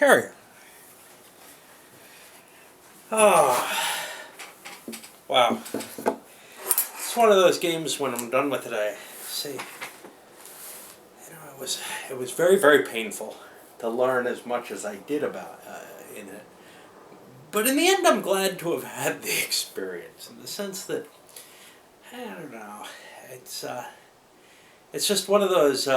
Carrier. Oh, wow. It's one of those games when I'm done with it, I say, it was very, very painful to learn as much as I did about in it. But in the end, I'm glad to have had the experience in the sense that, I don't know, it's just one of those,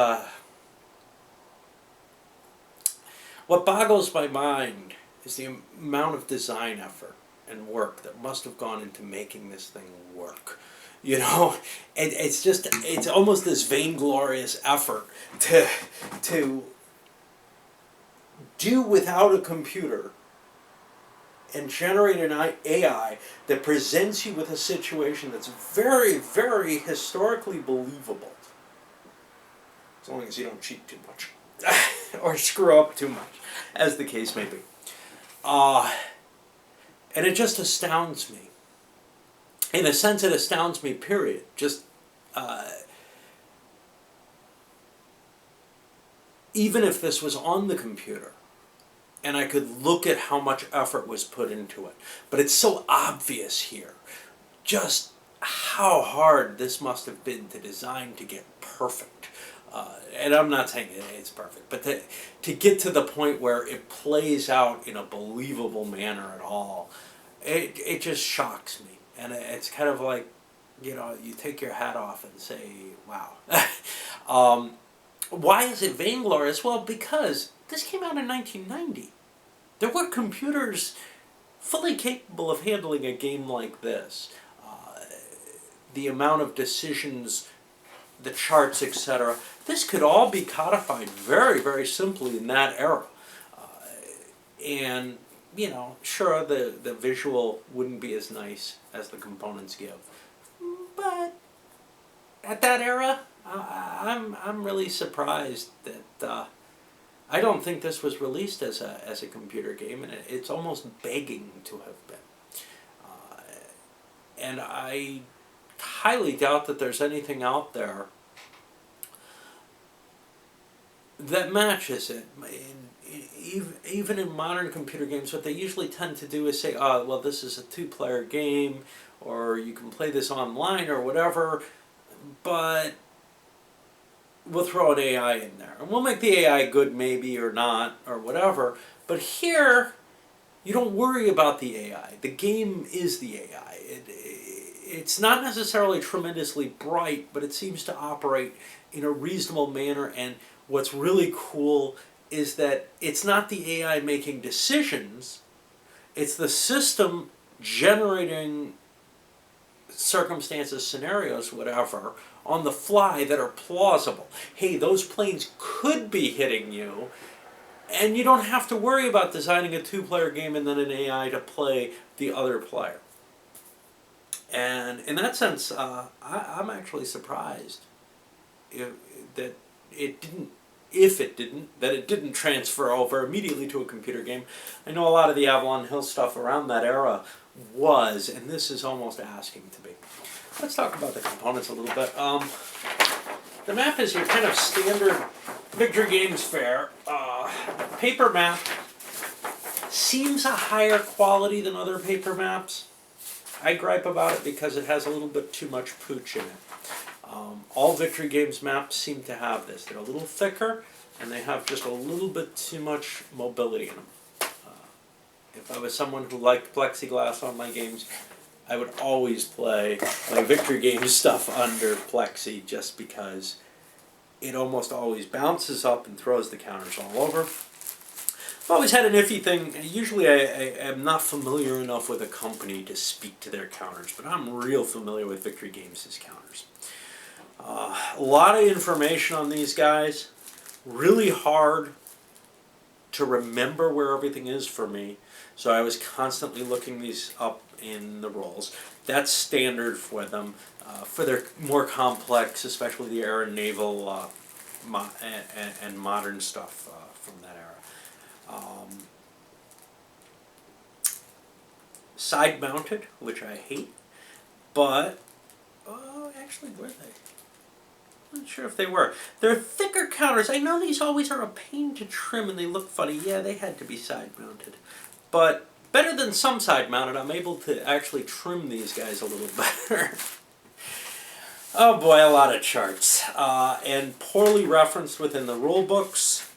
what boggles my mind is the amount of design effort and work that must have gone into making this thing work. You know, it's almost this vainglorious effort to do without a computer and generate an AI that presents you with a situation that's very, very historically believable. As long as you don't cheat too much. Or screw up too much, as the case may be. And it just astounds me. In a sense, it astounds me, period. Just, even if this was on the computer, and I could look at how much effort was put into it. But it's so obvious here, just how hard this must have been to design to get perfect. And I'm not saying it's perfect, but to get to the point where it plays out in a believable manner at all, it just shocks me. And it's kind of like, you take your hat off and say, wow. Why is it vainglorious? Well, because this came out in 1990. There were computers fully capable of handling a game like this. The amount of decisions, the charts, etc. This could all be codified very, very simply in that era. And, sure, the visual wouldn't be as nice as the components give. But at that era, I'm really surprised that I don't think this was released as a computer game, and it's almost begging to have been. And I highly doubt that there's anything out there that matches it. Even in modern computer games, what they usually tend to do is say, oh, well, this is a two-player game, or you can play this online or whatever, but we'll throw an AI in there. And we'll make the AI good maybe or not or whatever. But here, you don't worry about the AI. The game is the AI. It's not necessarily tremendously bright, but it seems to operate in a reasonable manner. And what's really cool is that it's not the AI making decisions. It's the system generating circumstances, scenarios, whatever, on the fly that are plausible. Hey, those planes could be hitting you, and you don't have to worry about designing a two-player game and then an AI to play the other player. And in that sense, I'm actually surprised that it didn't transfer over immediately to a computer game. I know a lot of the Avalon Hill stuff around that era was, and this is almost asking to be. Let's talk about the components a little bit. The map is your kind of standard Victory Games fare. Paper map seems a higher quality than other paper maps. I gripe about it because it has a little bit too much pooch in it. All Victory Games maps seem to have this. They're a little thicker, and they have just a little bit too much mobility in them. If I was someone who liked plexiglass on my games, I would always play my Victory Games stuff under plexi just because it almost always bounces up and throws the counters all over. I've always had an iffy thing. Usually I am not familiar enough with a company to speak to their counters, but I'm real familiar with Victory Games' counters. A lot of information on these guys. Really hard to remember where everything is for me. So I was constantly looking these up in the rolls. That's standard for them. For their more complex, especially the air and naval and modern stuff from that era. Side-mounted, which I hate, but actually, were they? Not sure if they were. They're thicker counters. I know these always are a pain to trim and they look funny. Yeah, they had to be side mounted. But better than some side mounted, I'm able to actually trim these guys a little better. Oh boy, a lot of charts. And poorly referenced within the rule books.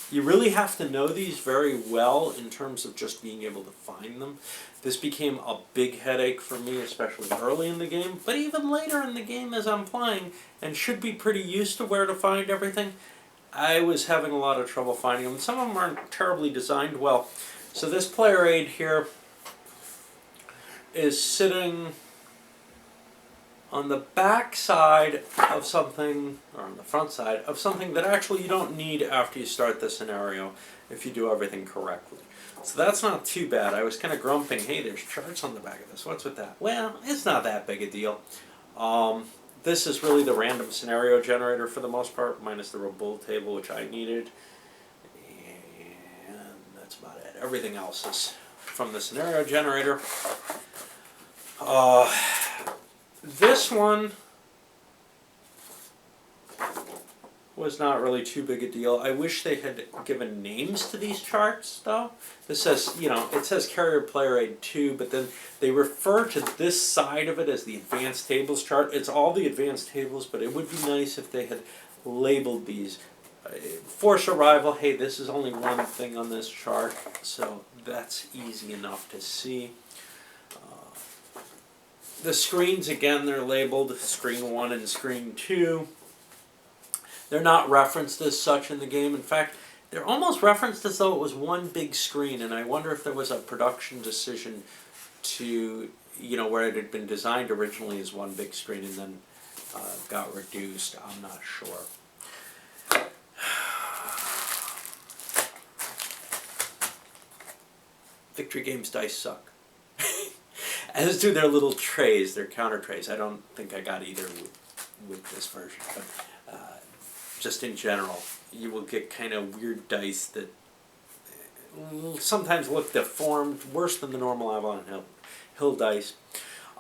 You really have to know these very well in terms of just being able to find them. This became a big headache for me, especially early in the game, but even later in the game as I'm playing, and should be pretty used to where to find everything, I was having a lot of trouble finding them. Some of them aren't terribly designed well. So this player aid here is sitting on the back side of something, or on the front side of something that actually you don't need after you start the scenario if you do everything correctly. So that's not too bad. I was kind of grumping, hey, there's charts on the back of this. What's with that? Well, it's not that big a deal. This is really the random scenario generator for the most part, minus the bull table, which I needed. And that's about it. Everything else is from the scenario generator. This one was not really too big a deal. I wish they had given names to these charts, though. This says, it says Carrier Player Aid 2, but then they refer to this side of it as the Advanced Tables chart. It's all the Advanced Tables, but it would be nice if they had labeled these. Force Arrival, hey, this is only one thing on this chart, so that's easy enough to see. The screens, again, they're labeled Screen 1 and Screen 2. They're not referenced as such in the game. In fact, they're almost referenced as though it was one big screen, and I wonder if there was a production decision to, where it had been designed originally as one big screen and then got reduced. I'm not sure. Victory Games dice suck. As do their little trays, their counter trays. I don't think I got either with this version, but just in general, you will get kind of weird dice that sometimes look deformed, worse than the normal Avalon Hill dice.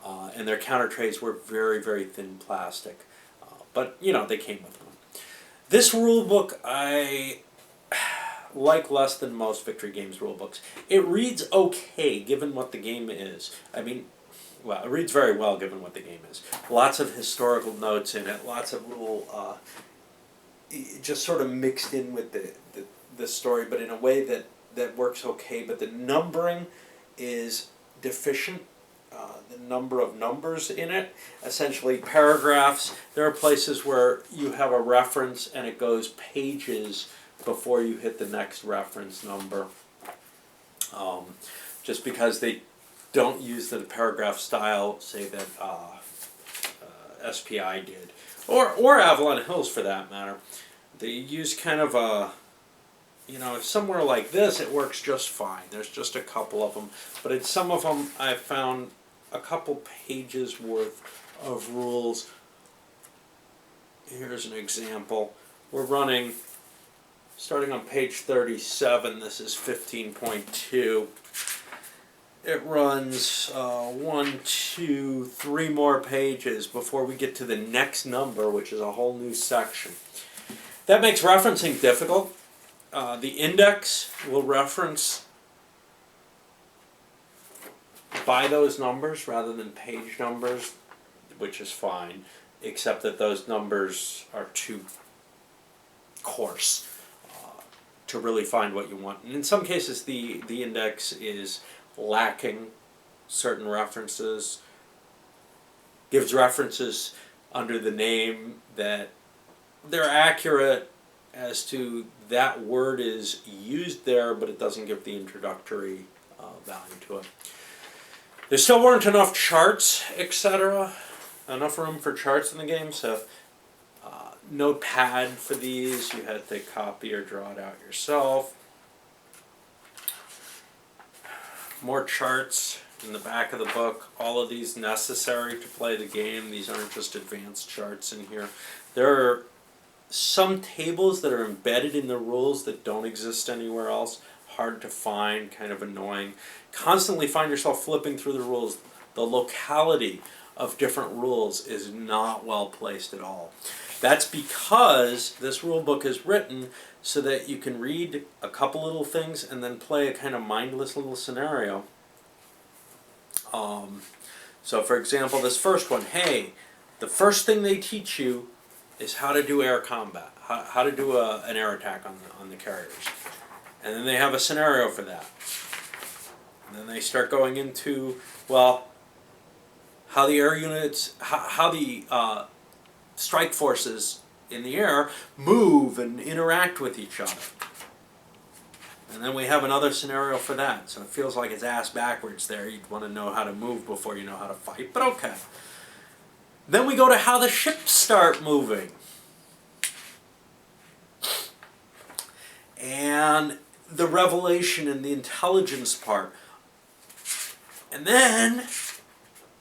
And their counter trays were very, very thin plastic. But, they came with them. This rule book I like less than most Victory Games rule books. It reads okay given what the game is. It reads very well given what the game is. Lots of historical notes in it, lots of little, just sort of mixed in with the story, but in a way that works okay. But the numbering is deficient. The number of numbers in it, essentially paragraphs. There are places where you have a reference and it goes pages before you hit the next reference number, just because they don't use the paragraph style, say that SPI did, or Avalon Hills for that matter. They use kind of a, somewhere like this it works just fine. There's just a couple of them, but in some of them I've found a couple pages worth of rules. Here's an example. We're running, starting on page 37, this is 15.2. It runs 1, 2, 3 more pages before we get to the next number, which is a whole new section. That makes referencing difficult. The index will reference by those numbers rather than page numbers, which is fine, except that those numbers are too coarse to really find what you want. And in some cases the index is lacking certain references, gives references under the name that they're accurate as to that word is used there, but it doesn't give the introductory value to it. There still weren't enough charts, etc. Enough room for charts in the game, so notepad for these, you had to copy or draw it out yourself. More charts in the back of the book. All of these necessary to play the game. These aren't just advanced charts in here. There are some tables that are embedded in the rules that don't exist anywhere else. Hard to find, kind of annoying. Constantly find yourself flipping through the rules. The locality of different rules is not well placed at all. That's because this rule book is written so that you can read a couple little things and then play a kind of mindless little scenario. So for example, this first one, hey, the first thing they teach you is how to do air combat, how to do an air attack on the carriers. And then they have a scenario for that. And then they start going into, well, how the air units, how the strike forces in the air move and interact with each other. And then we have another scenario for that. So it feels like it's ass backwards there. You'd want to know how to move before you know how to fight, but okay. Then we go to how the ships start moving. And the revelation and the intelligence part. And then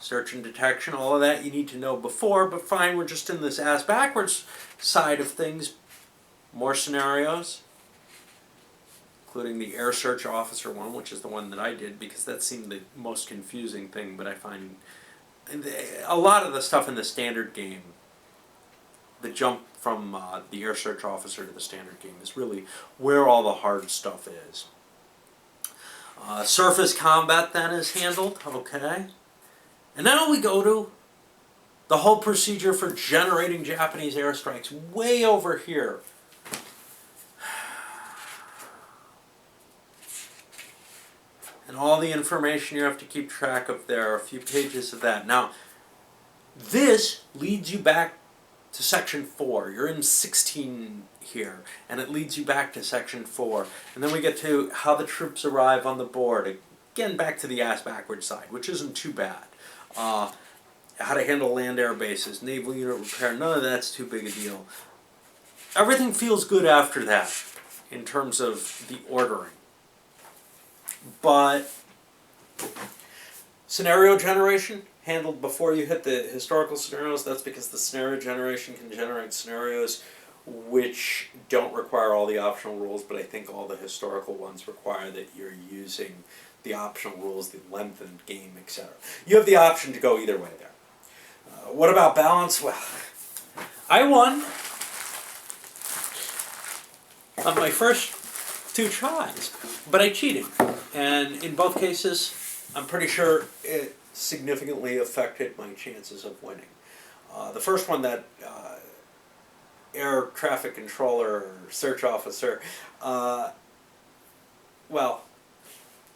search and detection, all of that you need to know before, but fine, we're just in this ass backwards side of things. More scenarios, including the air search officer one, which is the one that I did because that seemed the most confusing thing, but I find a lot of the stuff in the standard game, the jump from the air search officer to the standard game is really where all the hard stuff is. Surface combat then is handled, okay. And now we go to the whole procedure for generating Japanese airstrikes way over here. And all the information you have to keep track of there, a few pages of that. Now, this leads you back to section 4. You're in 16 here, and it leads you back to section 4. And then we get to how the troops arrive on the board. Again, back to the ass backwards side, which isn't too bad. How to handle land air bases, naval unit repair, none of that's too big a deal. Everything feels good after that in terms of the ordering. But scenario generation, handled before you hit the historical scenarios. That's because the scenario generation can generate scenarios which don't require all the optional rules, but I think all the historical ones require that you're using the optional rules, the lengthened game, etc. You have the option to go either way there. What about balance? Well, I won on my first 2 tries, but I cheated. And in both cases, I'm pretty sure it significantly affected my chances of winning. The first one, that air traffic controller or search officer, well,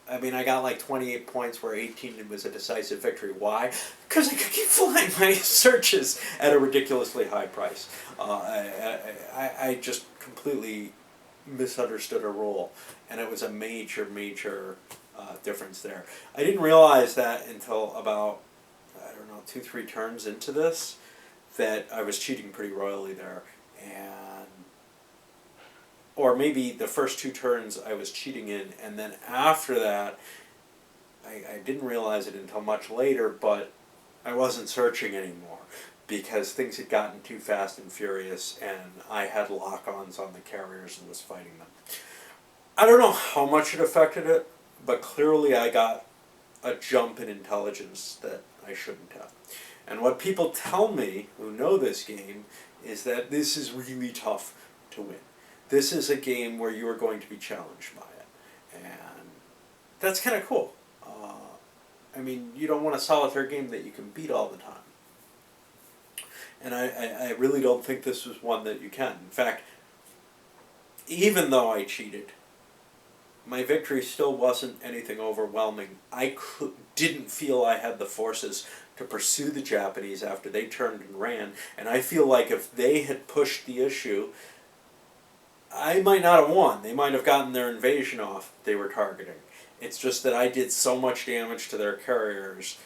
I mean, I got like 28 points where 18 was a decisive victory. Why? Because I could keep flying my searches at a ridiculously high price. I just completely misunderstood a rule, and it was a major difference there. I didn't realize that until about, I don't know, 2-3 turns into this, that I was cheating pretty royally there. Or maybe the first 2 turns I was cheating in, and then after that, I didn't realize it until much later, but I wasn't searching anymore because things had gotten too fast and furious, and I had lock-ons on the carriers and was fighting them. I don't know how much it affected it, but clearly I got a jump in intelligence that I shouldn't have. And what people tell me who know this game is that this is really tough to win. This is a game where you are going to be challenged by it. And that's kind of cool. I mean, you don't want a solitaire game that you can beat all the time. And I really don't think this was one that you can. In fact, even though I cheated, my victory still wasn't anything overwhelming. I didn't feel I had the forces to pursue the Japanese after they turned and ran. And I feel like if they had pushed the issue, I might not have won. They might have gotten their invasion off they were targeting. It's just that I did so much damage to their carriers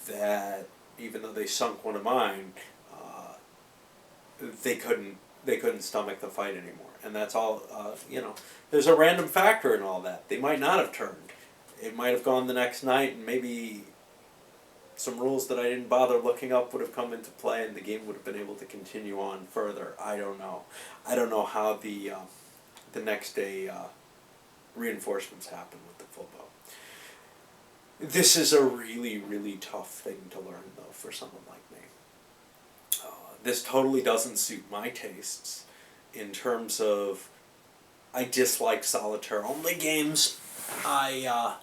that even though they sunk one of mine, they couldn't stomach the fight anymore. And that's all, there's a random factor in all that. They might not have turned. It might have gone the next night, and maybe some rules that I didn't bother looking up would have come into play, and the game would have been able to continue on further. I don't know. I don't know how the next day reinforcements happen with the full boat. This is a really, really tough thing to learn, though, for someone like me. This totally doesn't suit my tastes in terms of I dislike solitaire-only games. I'm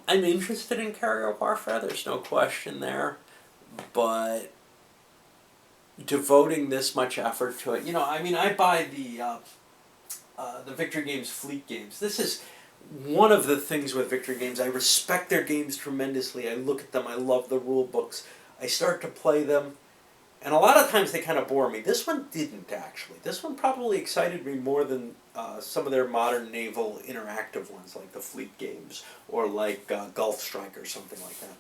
interested in carrier warfare, there's no question there, but devoting this much effort to it, I mean, I buy the Victory Games Fleet games. This is one of the things with Victory Games. I respect their games tremendously. I look at them, I love the rule books. I start to play them, and a lot of times they kind of bore me. This one didn't, actually. This one probably excited me more than some of their modern naval interactive ones, like the Fleet games, or like Gulf Strike or something like that.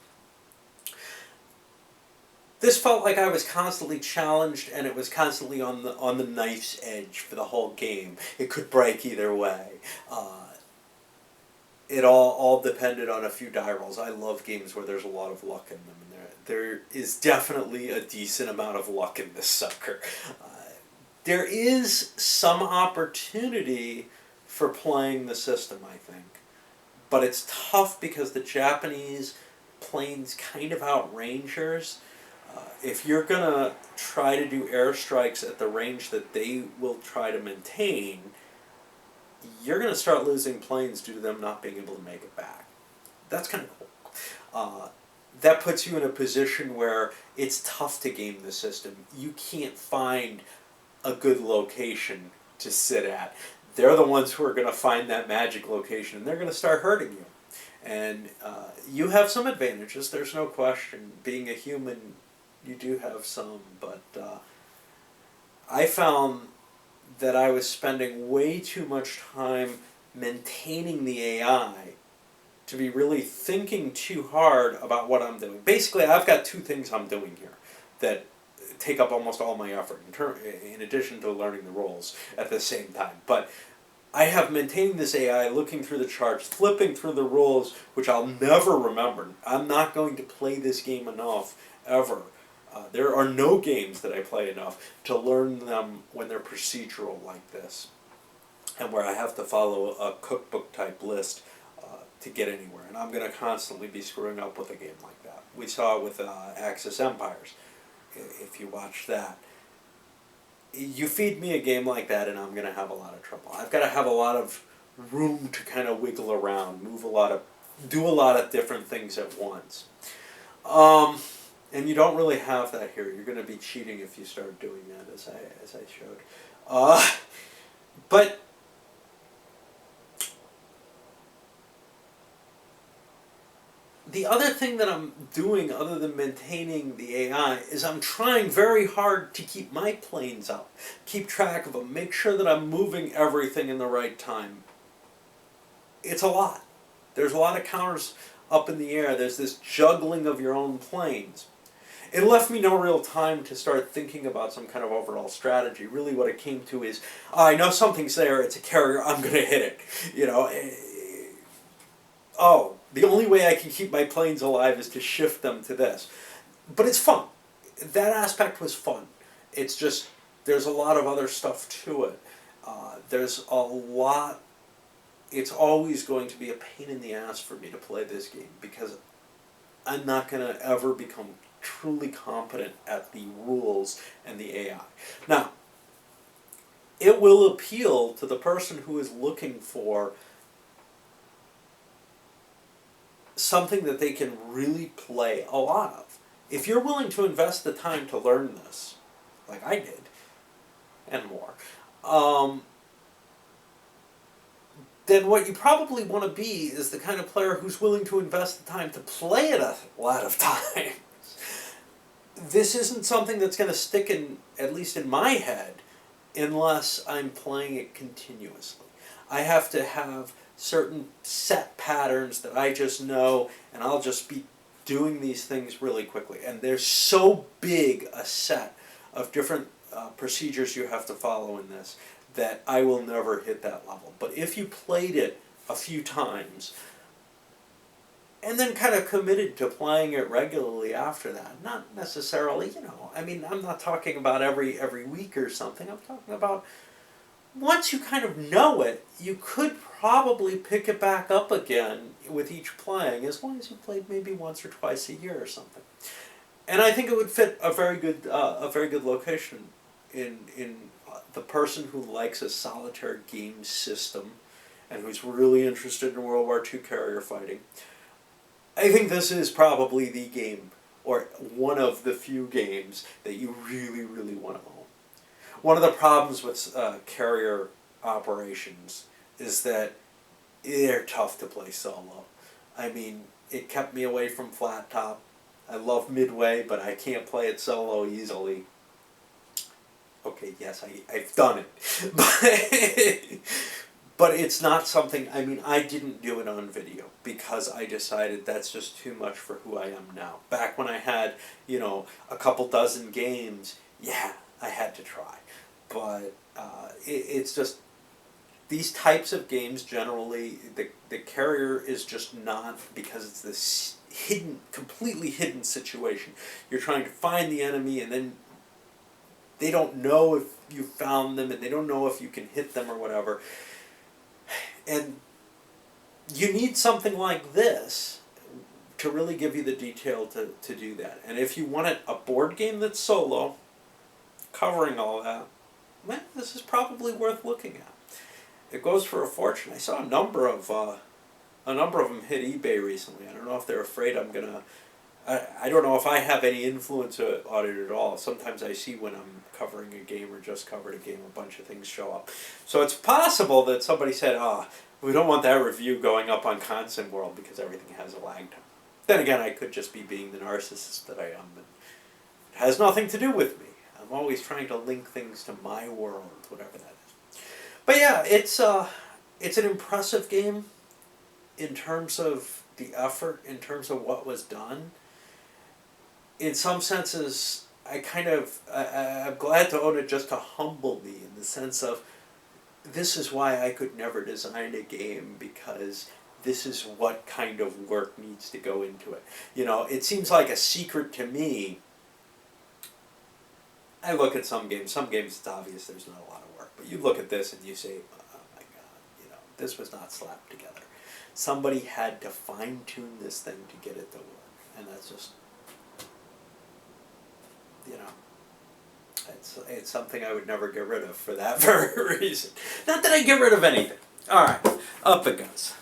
This felt like I was constantly challenged, and it was constantly on the knife's edge for the whole game. It could break either way. It all depended on a few die rolls. I love games where there's a lot of luck in them, and there is definitely a decent amount of luck in this sucker. There is some opportunity for playing the system, I think, but it's tough because the Japanese planes kind of outrange yours. If you're gonna try to do airstrikes at the range that they will try to maintain, you're gonna start losing planes due to them not being able to make it back. That's kind of cool. That puts you in a position where it's tough to game the system. You can't find a good location to sit at. They're the ones who are going to find that magic location, and they're going to start hurting you. And you have some advantages, there's no question. Being a human, you do have some, but I found that I was spending way too much time maintaining the AI to be really thinking too hard about what I'm doing. Basically, I've got two things I'm doing here that take up almost all my effort, in addition to learning the roles at the same time. But I have maintained this AI, looking through the charts, flipping through the rules, which I'll never remember. I'm not going to play this game enough, ever. There are no games that I play enough to learn them when they're procedural like this, and where I have to follow a cookbook type list to get anywhere. And I'm going to constantly be screwing up with a game like that. We saw it with Axis Empires, if you watch that. You feed me a game like that and I'm going to have a lot of trouble. I've got to have a lot of room to kind of wiggle around, do a lot of different things at once. And you don't really have that here. You're going to be cheating if you start doing that, as I showed. But the other thing that I'm doing, other than maintaining the AI, is I'm trying very hard to keep my planes up, keep track of them, make sure that I'm moving everything in the right time. It's a lot. There's a lot of counters up in the air. There's this juggling of your own planes. It left me no real time to start thinking about some kind of overall strategy. Really what it came to is, I know something's there, it's a carrier, I'm going to hit it. The only way I can keep my planes alive is to shift them to this. But it's fun. That aspect was fun. It's just, there's a lot of other stuff to it. It's always going to be a pain in the ass for me to play this game, because I'm not going to ever become truly competent at the rules and the AI. Now, it will appeal to the person who is looking for something that they can really play a lot of. If you're willing to invest the time to learn this, like I did, and more, then what you probably want to be is the kind of player who's willing to invest the time to play it a lot of times. This isn't something that's going to stick in, at least in my head, unless I'm playing it continuously. I have to have certain set patterns that I just know, and I'll just be doing these things really quickly. And there's so big a set of different procedures you have to follow in this that I will never hit that level. But if you played it a few times, and then kind of committed to playing it regularly after that, not necessarily, I'm not talking about every week or something. I'm talking about once you kind of know it, you could probably pick it back up again with each playing, as long as you played maybe once or twice a year or something. And I think it would fit a very good location in the person who likes a solitaire game system and who's really interested in World War II carrier fighting. I think this is probably the game, or one of the few games, that you really, really want to own. One of the problems with carrier operations is that they're tough to play solo. I mean, it kept me away from Flat Top. I love Midway, but I can't play it solo easily. Okay, yes, I've done it. But it's not something, I mean, I didn't do it on video because I decided that's just too much for who I am now. Back when I had, a couple dozen games, yeah, I had to try. But it's just, these types of games generally, the carrier is just not, because it's this completely hidden situation. You're trying to find the enemy, and then they don't know if you found them, and they don't know if you can hit them or whatever. And you need something like this to really give you the detail to do that. And if you wanted a board game that's solo, covering all that, well, this is probably worth looking at. It goes for a fortune. I saw a number of them hit eBay recently. I don't know if they're afraid I'm gonna. I don't know if I have any influence on it at all. Sometimes I see when I'm covering a game or just covered a game, a bunch of things show up. So it's possible that somebody said, we don't want that review going up on Console World because everything has a lag time. Then again, I could just be being the narcissist that I am. And it has nothing to do with me. I'm always trying to link things to my world, whatever that is. But yeah, it's an impressive game in terms of the effort, in terms of what was done. In some senses, I'm glad to own it just to humble me, in the sense of, this is why I could never design a game, because this is what kind of work needs to go into it. It seems like a secret to me. I look at some games it's obvious there's not a lot of work, but you look at this and you say, oh my God, this was not slapped together. Somebody had to fine-tune this thing to get it to work, and that's just, it's something I would never get rid of for that very reason. Not that I get rid of anything. All right, up it goes.